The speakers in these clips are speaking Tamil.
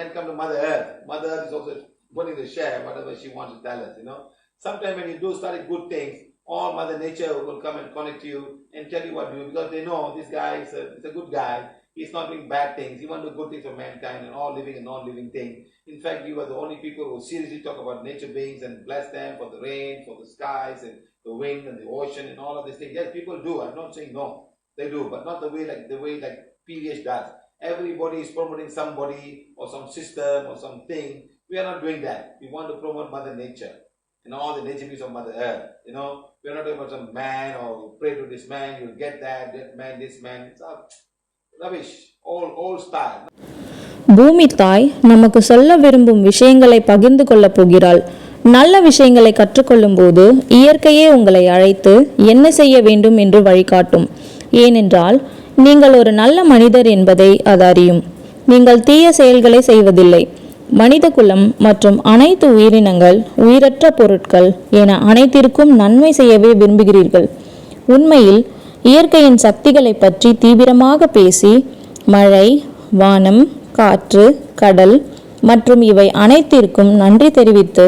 then come to Mother Earth. Mother Earth is also willing to share whatever she wants to tell us, Sometimes when you do study good things, all Mother Nature will come and connect you and tell you what to do, because they know this guy is a good guy. He's not doing bad things. He wants to do good things for mankind and all living and non-living things. In fact, you are the only people who seriously talk about nature beings and bless them for the rain, for the skies and the wind and the ocean and all of these things. Yes, people do. I'm not saying no. They do, but not the way like PVH does. Everybody is promoting somebody or some system or something. We are not doing that. We want to promote Mother Nature and all the nature beings of Mother Earth. We are not talking about some man or pray to this man, you'll get that man, this man. It's all rubbish, old style. பூமி தாய் நமக்கு சொல்ல விரும்பும் விஷயங்களை பகிர்ந்து கொள்ளப் போகிறாள். நல்ல விஷயங்களை கற்றுக்கொள்ளும் போது இயற்கையே உங்களை அழைத்து என்ன செய்ய வேண்டும் என்று வழிகாட்டும். ஏனென்றால் நீங்கள் ஒரு நல்ல மனிதர் என்பதை அது அறியும். நீங்கள் தீய செயல்களை செய்வதில்லை. மனித குலம் மற்றும் அனைத்து உயிரினங்கள், உயிரற்ற பொருட்கள் என அனைத்திற்கும் நன்மை செய்யவே விரும்புகிறீர்கள். உண்மையில் இயற்கையின் சக்திகளை பற்றி தீவிரமாக பேசி மழை, வானம், காற்று, கடல் மற்றும் இவை அனைத்திற்கும் நன்றி தெரிவித்து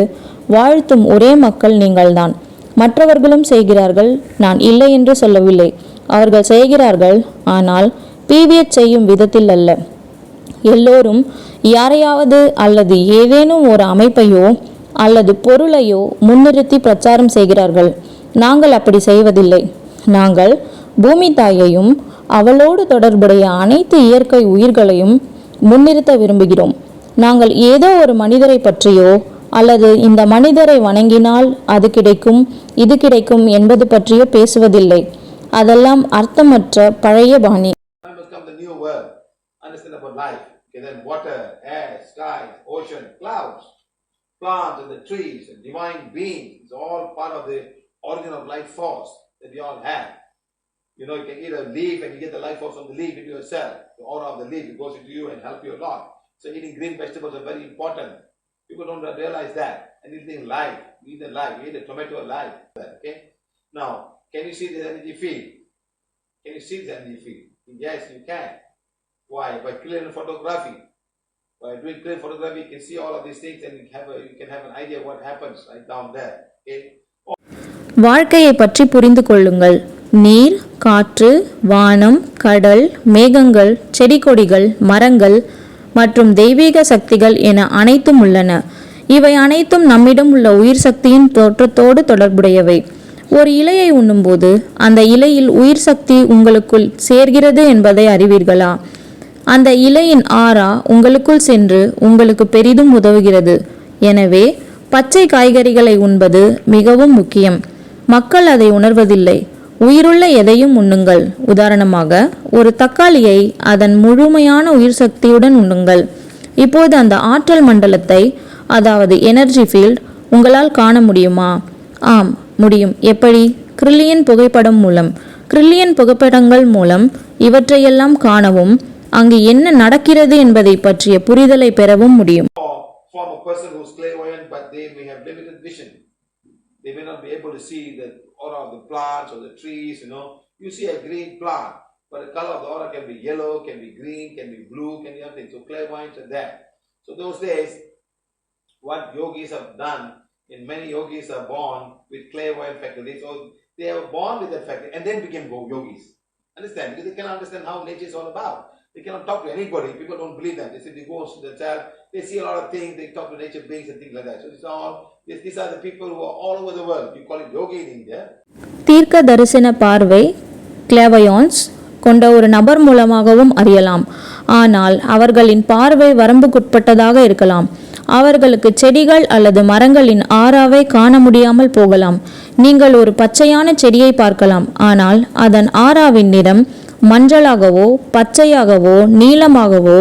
வாழ்த்தும் ஒரே மக்கள் நீங்கள்தான். மற்றவர்களும் செய்கிறார்கள், நான் இல்லை என்று சொல்லவில்லை. அவர்கள் செய்கிறார்கள், ஆனால் பிவிஎச் செய்யும் விதத்தில் அல்ல. எல்லோரும் யாரையாவது அல்லது ஏதேனும் ஒரு அமைப்பையோ அல்லது பொருளையோ முன்னிறுத்தி பிரச்சாரம் செய்கிறார்கள். நாங்கள் அப்படி செய்வதில்லை. நாங்கள் பூமி தாயையும் அவளோடு தொடர்புடைய அனைத்து இயற்கை உயிர்களையும் முன்னிறுத்த விரும்புகிறோம். நாங்கள் ஏதோ ஒரு மனிதரை பற்றியோ அல்லது இந்த மனிதரை வணங்கினால் அது கிடைக்கும், இது கிடைக்கும் என்பது பற்றியோ பேசுவதில்லை. அதெல்லாம் அர்த்தமற்ற பழைய பாணி. Then water, air, sky, ocean, clouds, plants and the trees and divine beings. It's all part of the origin of life force that we all have. You can eat a leaf and you get the life force from the leaf into yourself. The aura of the leaf, it goes into you and help you a lot. So eating green vegetables are very important. People don't realize that. And eating life, eat the life, eat a tomato alive. Okay? Now, can you see the energy field? Can you see the energy field? Yes, you can. Why? By clear photography. By doing clear photography, you can see all of these things and you can have an idea what happens right down there. Okay? வாழ்க்கையை பற்றி புரிந்து கொள்ளுங்கள். நீர், காற்று, வானம், கடல், மேகங்கள், செடி கொடிகள், மரங்கள் மற்றும் தெய்வீக சக்திகள் என அனைத்தும் உள்ளன. இவை அனைத்தும் நம்மிடம் உள்ள உயிர் சக்தியின் தோற்றத்தோடு தொடர்புடையவை. ஒரு இலையை உண்ணும்போது அந்த இலையில் உயிர் சக்தி உங்களுக்குள் சேர்கிறது என்பதை அறிவீர்களா? அந்த இலையின் ஆறா உங்களுக்குள் சென்று உங்களுக்கு பெரிதும் உதவுகிறது. எனவே பச்சை காய்கறிகளை உண்பது மிகவும் முக்கியம். மக்கள் அதை உணர்வதில்லை. உயிருள்ள எதையும் உண்ணுங்கள். உதாரணமாக ஒரு தக்காளியை அதன் முழுமையான உயிர் சக்தியுடன் உண்ணுங்கள். இப்போது அந்த ஆற்றல் மண்டலத்தை, அதாவது எனர்ஜி ஃபீல்ட், உங்களால் காண முடியுமா? ஆம், முடியும். எப்படி? கிரில்லியன் புகைப்படம் மூலம். கிரில்லியன் புகைப்படங்கள் மூலம் இவற்றையெல்லாம் காணவும் அங்கு என்ன நடக்கிறது என்பதை பற்றிய புரிதலை பெறவும் முடியும். Form a person who's clairvoyant, but they may have limited vision. They may not be able to see the aura of the plants or the trees. You see a green plant, but the color of the aura can be yellow, can be green, can be blue, can be anything. So clairvoyance are there. So those days, what yogis have done, and many yogis are born with clairvoyant faculty. So they are born with that faculty and then became yogis. Understand? Because they cannot understand how nature is all about. They cannot talk to anybody. People don't believe that. They say they go to the child, they see a lot of things, they talk to nature beings and things like that. So these are the people who are all over the world. You call it yogi in India. தீர்க்க தரிசன பார்வை, கிளாவயான்ஸ் கொண்ட ஒரு நபர் மூலமாகவும் அறியலாம். ஆனால் அவர்களின் பார்வை வரம்புக்குட்பட்டதாக இருக்கலாம். அவர்களுக்கு செடிகள் அல்லது மரங்களின் ஆறாவை காண முடியாமல் போகலாம். நீங்கள் ஒரு பச்சையான செடியை பார்க்கலாம், ஆனால் அதன் ஆறாவின் நிறம் மஞ்சளாகவோ பச்சையாகவோ நீலமாகவோ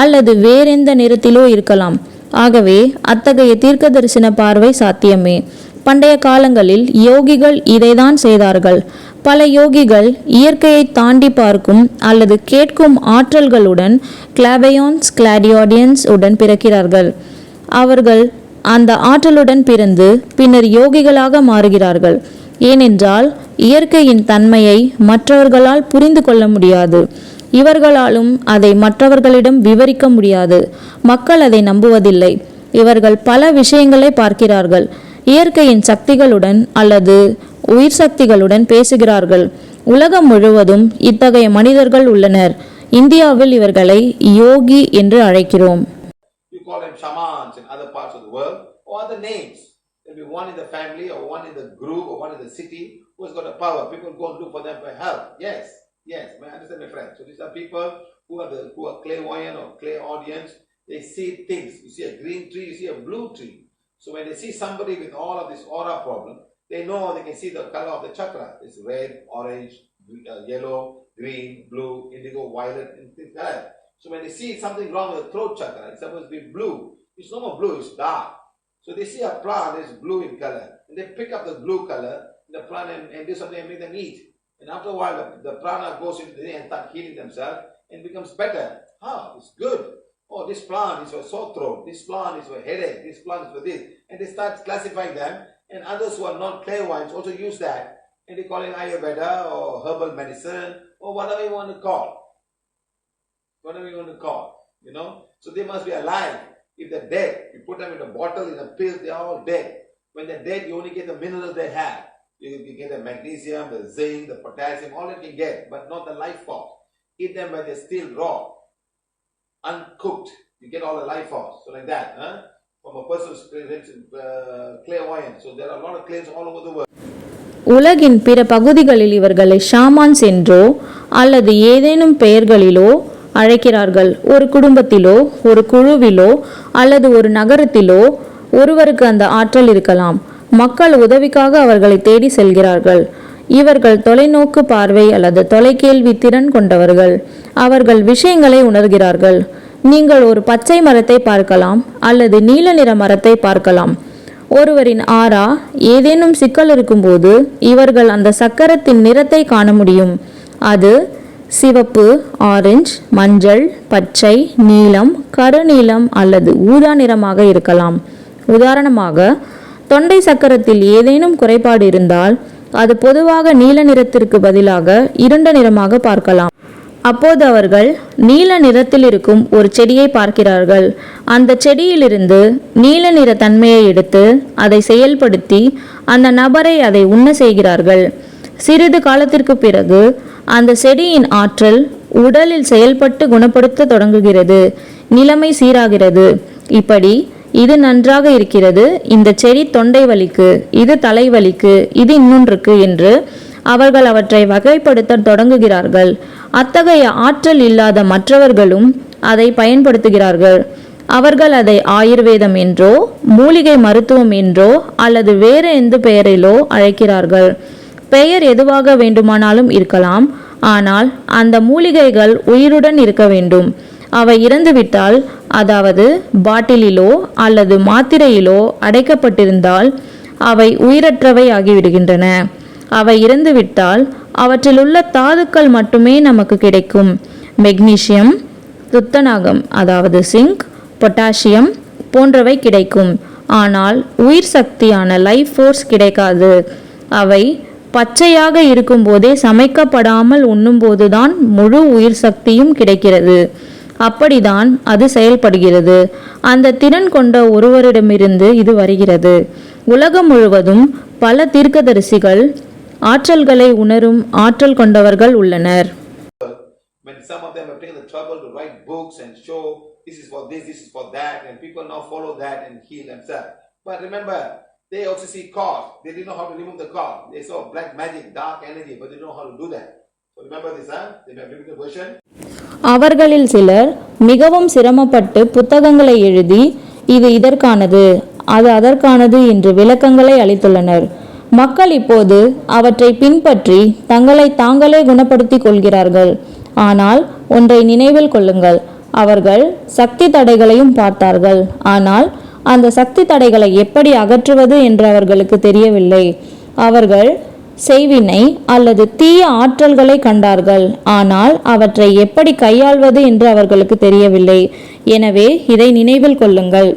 அல்லது வேறெந்த நிறத்திலோ இருக்கலாம். ஆகவே அத்தகைய தீர்க்க தரிசன பார்வை சாத்தியமே. பண்டைய காலங்களில் யோகிகள் இதைதான் செய்தார்கள். பல யோகிகள் இயற்கையை தாண்டி பார்க்கும் அல்லது கேட்கும் ஆற்றல்களுடன் கிளாவயான்ஸ், கிளாடியாடியன்ஸ் உடன் பிறக்கிறார்கள். அவர்கள் அந்த ஆற்றலுடன் பிறந்து பின்னர் யோகிகளாக மாறுகிறார்கள். ஏனென்றால் இயற்கையின் தன்மையை மற்றவர்களால் புரிந்து கொள்ள முடியாது. இவர்களாலும் அதை மற்றவர்களிடம் விவரிக்க முடியாது. மக்கள் அதை நம்புவதில்லை. இவர்கள் பல விஷயங்களை பார்க்கிறார்கள். இயற்கையின் சக்திகளுடன் அல்லது உயிர் சக்திகளுடன் பேசுகிறார்கள். உலகம் முழுவதும் இத்தகைய மனிதர்கள் உள்ளனர். இந்தியாவில் இவர்களை யோகி என்று அழைக்கிறோம். You call them shamans in other parts of the world, or other names. There'll be one in the family, or one in the group, or one in the city who has got a power. People go and look for them for help. Yes, may I understand, my friend? So these are people who are clairvoyant or clairaudience. They see things. You see a green tree, you see a blue tree. So when they see somebody with all of this aura problem, they know they can see the color of the chakra. It's red, orange, yellow, green, blue, indigo, violet, and things like that. So when they see something wrong with the throat chakra, it's supposed to be blue. It's no more blue, it's dark. So they see a plant that's blue in color, and they pick up the blue color in the plant and do something and make them eat. And after a while, the prana goes into the day and start healing themselves and becomes better. It's good. Oh, this plant is for sore throat, this plant is for headache, this plant is for this. And they start classifying them, and others who are not clairvoyants also use that. And they call it Ayurveda or herbal medicine or whatever you want to call. So they must be alive. If they're dead, you put them in a bottle, in a pill, they're all dead. When they're dead, you only get the minerals they have. You get the magnesium, the zinc, the potassium, all that you can get, but not the life force. Eat them when they're still raw, uncooked. You get all the life force. So like that, from a person's clairvoyance. So there are a lot of claims all over the world. உலகின் பிற பகுதிகளில் இவர்களை ஷாமான்ஸ் என்றோ அல்லது ஏதேனும் பெயர்களிலோ அழைக்கிறார்கள். ஒரு குடும்பத்திலோ ஒரு குழுவிலோ அல்லது ஒரு நகரத்திலோ ஒருவருக்கு அந்த ஆற்றல் இருக்கலாம். மக்கள் உதவிக்காக அவர்களை தேடி செல்கிறார்கள். இவர்கள் தொலைநோக்கு பார்வை அல்லது தொலைக்கேள்வி திறன் கொண்டவர்கள். அவர்கள் விஷயங்களை உணர்கிறார்கள். நீங்கள் ஒரு பச்சை மரத்தை பார்க்கலாம் அல்லது நீல நிற மரத்தை பார்க்கலாம். ஒருவரின் ஆரா ஏதேனும் சிக்கல் இருக்கும்போது இவர்கள் அந்த சக்கரத்தின் நிறத்தை காண முடியும். அது சிவப்பு, ஆரஞ்சு, மஞ்சள், பச்சை, நீலம், கருநீலம் அல்லது ஊதா நிறமாக இருக்கலாம். உதாரணமாக, தொண்டை சக்கரத்தில் ஏதேனும் குறைபாடு இருந்தால் அது பொதுவாக நீல நிறத்திற்கு பதிலாக இருண்ட நிறமாக பார்க்கலாம். அப்போது அவர்கள் நீல நிறத்தில் இருக்கும் ஒரு செடியை பார்க்கிறார்கள். அந்த செடியிலிருந்து நீல நிற தன்மையை எடுத்து அதை செயல்படுத்தி அந்த நபரை அதை உண்ண செய்கிறார்கள். சிறிது காலத்திற்கு பிறகு அந்த செடியின் ஆற்றல் உடலில் செயல்பட்டு குணப்படுத்த தொடங்குகிறது. நிலைமை சீராகிறது. இப்படி இது நன்றாக இருக்கிறது, இந்த செடி தொண்டை வலிக்கு, இது தலைவலிக்கு, இது இன்னொன்றுக்கு என்று அவர்கள் அவற்றை வகைப்படுத்த தொடங்குகிறார்கள். அத்தகைய ஆற்றல் இல்லாத மற்றவர்களும் அதை பயன்படுத்துகிறார்கள். அவர்கள் அதை ஆயுர்வேதம் என்றோ மூலிகை மருத்துவம் என்றோ அல்லது வேறு எந்த பெயரிலோ அழைக்கிறார்கள். பெயர் எதுவாக வேண்டுமானாலும் இருக்கலாம், ஆனால் அந்த மூலிகைகள் உயிருடன் இருக்க வேண்டும். அவை இறந்துவிட்டால், அதாவது பாட்டிலிலோ அல்லது மாத்திரையிலோ அடைக்கப்பட்டிருந்தால் அவை உயிரற்றவை ஆகிவிடுகின்றன. அவை இறந்துவிட்டால் அவற்றில் உள்ள தாதுக்கள் மட்டுமே நமக்கு கிடைக்கும். மெக்னீசியம், துத்தநாகம் அதாவது சிங்க், பொட்டாசியம் போன்றவை கிடைக்கும். ஆனால் உயிர் சக்தியான லைஃப் ஃபோர்ஸ் கிடைக்காது. அவை பச்சையாக இருக்கும்போதே சமைக்கப்படாமல் உண்ணும்போதுதான் முழு உயிர் சக்தியும் கிடைக்கிறது. அப்படிதான் அது செயல்படுகிறது. அந்த திறன் கொண்ட ஒருவரிடமிருந்து இது வருகிறது. உலகம் முழுவதும் பல தீர்க்கதரிசிகள், ஆற்றல்களை உணரும் ஆற்றல் கொண்டவர்கள் உள்ளனர். When some of them have taken the trouble to write books and show this is for this is for that, and people now follow that and heal themselves. But remember, they also see cause. They didn't know how to remove the cause. They saw black magic, dark energy, but they didn't know how to do that. So remember this, They have biblical version. அவர்களில் சிலர் மிகவும் சிரமப்பட்டு புத்தகங்களை எழுதி இது இதற்கானது, அது அதற்கானது என்று விளக்கங்களை அளித்துள்ளனர். மக்கள் இப்போது அவற்றை பின்பற்றி தங்களை தாங்களே குணப்படுத்திக் கொள்கிறார்கள். ஆனால் ஒன்றை நினைவில் கொள்ளுங்கள், அவர்கள் சக்தி தடைகளையும் பார்த்தார்கள். ஆனால் அந்த சக்தி தடைகளை எப்படி அகற்றுவது என்று அவர்களுக்கு தெரியவில்லை. அவர்கள் செய்வினை அல்லது தீய ஆற்றல்களை கண்டார்கள். ஆனால் அவற்றை எப்படி கையாள்வது என்று அவர்களுக்கு தெரியவில்லை. எனவே இதை நினைவில் கொள்ளுங்கள்.